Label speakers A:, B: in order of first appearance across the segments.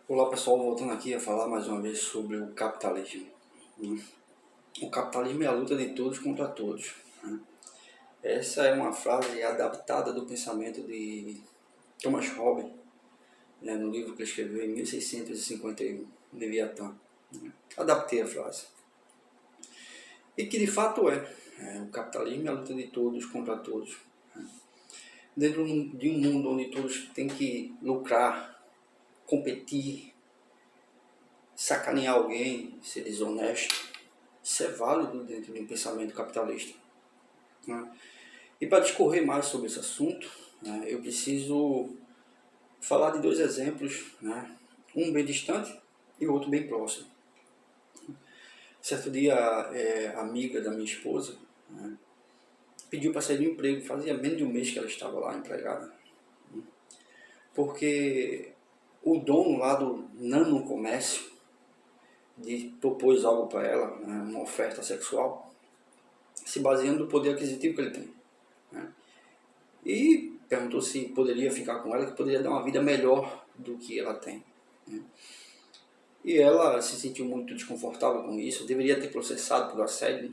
A: Olá pessoal, voltando aqui a falar mais uma vez sobre o capitalismo. O capitalismo é a luta de todos contra todos. Essa é uma frase adaptada do pensamento de Thomas Hobbes, no livro que ele escreveu em 1651, Leviatã. Adaptei a frase. E que de fato o capitalismo é a luta de todos contra todos. Dentro de um mundo onde todos têm que lucrar, competir, sacanear alguém, ser desonesto, isso é válido dentro de um pensamento capitalista. E para discorrer mais sobre esse assunto, eu preciso falar de dois exemplos, um bem distante e o outro bem próximo. Certo dia, a amiga da minha esposa pediu para sair do emprego, fazia menos de um mês que ela estava lá empregada, porque o dono lá do Nano Comércio propôs algo para ela, uma oferta sexual, se baseando no poder aquisitivo que ele tem. E perguntou se poderia ficar com ela, que poderia dar uma vida melhor do que ela tem. E ela se sentiu muito desconfortável com isso, deveria ter processado por assédio,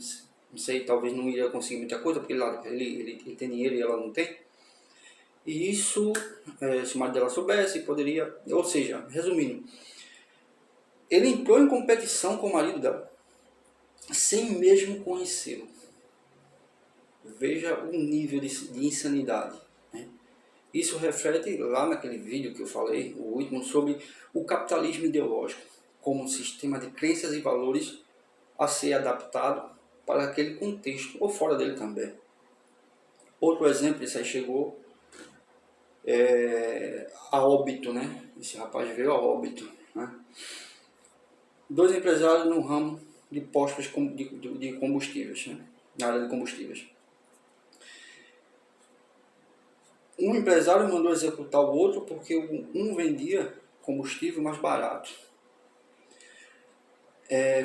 A: não sei, talvez não iria conseguir muita coisa, porque ele tem dinheiro e ela não tem. E isso, se o marido dela soubesse, poderia... Ou seja, resumindo, ele entrou em competição com o marido dela, sem mesmo conhecê-lo. Veja o nível de insanidade. Isso reflete lá naquele vídeo que eu falei, o último, sobre o capitalismo ideológico, como um sistema de crenças e valores a ser adaptado para aquele contexto, ou fora dele também. Outro exemplo, isso aí chegou a óbito, Esse rapaz veio a óbito, Dois empresários no ramo de postos de combustíveis, na área de combustíveis. Um empresário mandou executar o outro porque um vendia combustível mais barato.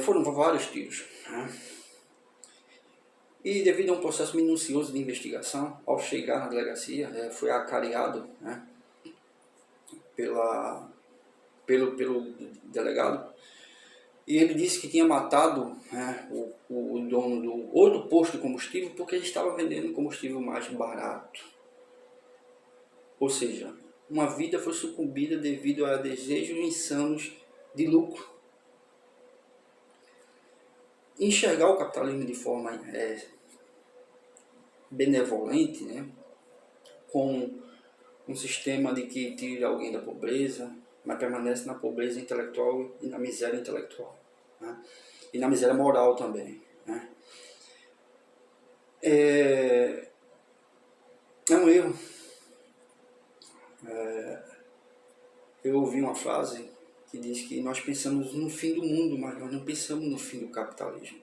A: Foram vários tiros. E devido a um processo minucioso de investigação, ao chegar na delegacia, foi acareado pelo delegado. E ele disse que tinha matado o dono do outro posto de combustível porque ele estava vendendo combustível mais barato. Ou seja, uma vida foi sucumbida devido a desejos insanos de lucro. Enxergar o capitalismo de forma benevolente, com um sistema de que tira alguém da pobreza, mas permanece na pobreza intelectual e na miséria intelectual, e na miséria moral também. É um erro. Eu ouvi uma frase que diz que nós pensamos no fim do mundo, mas nós não pensamos no fim do capitalismo.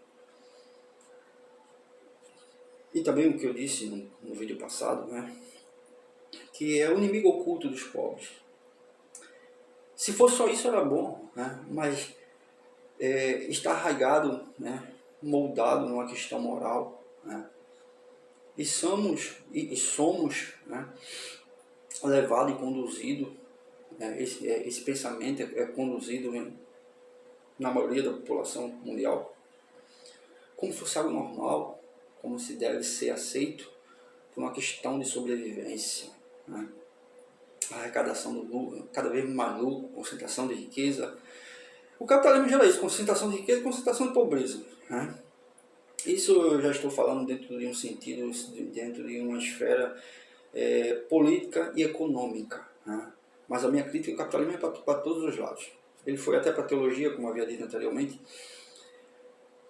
A: E também o que eu disse no vídeo passado, que é o inimigo oculto dos pobres. Se fosse só isso era bom, mas está arraigado, moldado numa questão moral, e somos levado e conduzido, esse pensamento é conduzido na maioria da população mundial como se fosse algo normal, como se deve ser aceito por uma questão de sobrevivência, arrecadação do lucro, cada vez mais lucro, concentração de riqueza. O capitalismo gera isso, concentração de riqueza e concentração de pobreza. Isso eu já estou falando dentro de um sentido, dentro de uma esfera política e econômica. Mas a minha crítica ao capitalismo é para todos os lados. Ele foi até para a teologia, como havia dito anteriormente.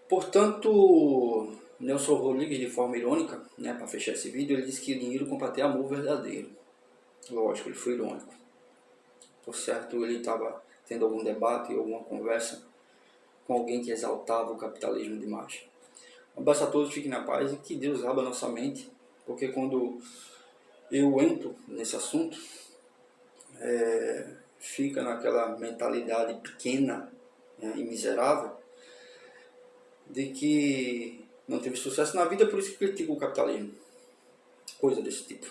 A: Portanto, Nelson Rodrigues, de forma irônica, para fechar esse vídeo, ele disse que o dinheiro compra até amor verdadeiro. Lógico, ele foi irônico. Por certo, ele estava tendo algum debate, alguma conversa com alguém que exaltava o capitalismo demais. Um abraço a todos, fiquem na paz e que Deus abra nossa mente, porque quando eu entro nesse assunto, fica naquela mentalidade pequena e miserável de que não teve sucesso na vida, por isso que critica o capitalismo. Coisa desse tipo.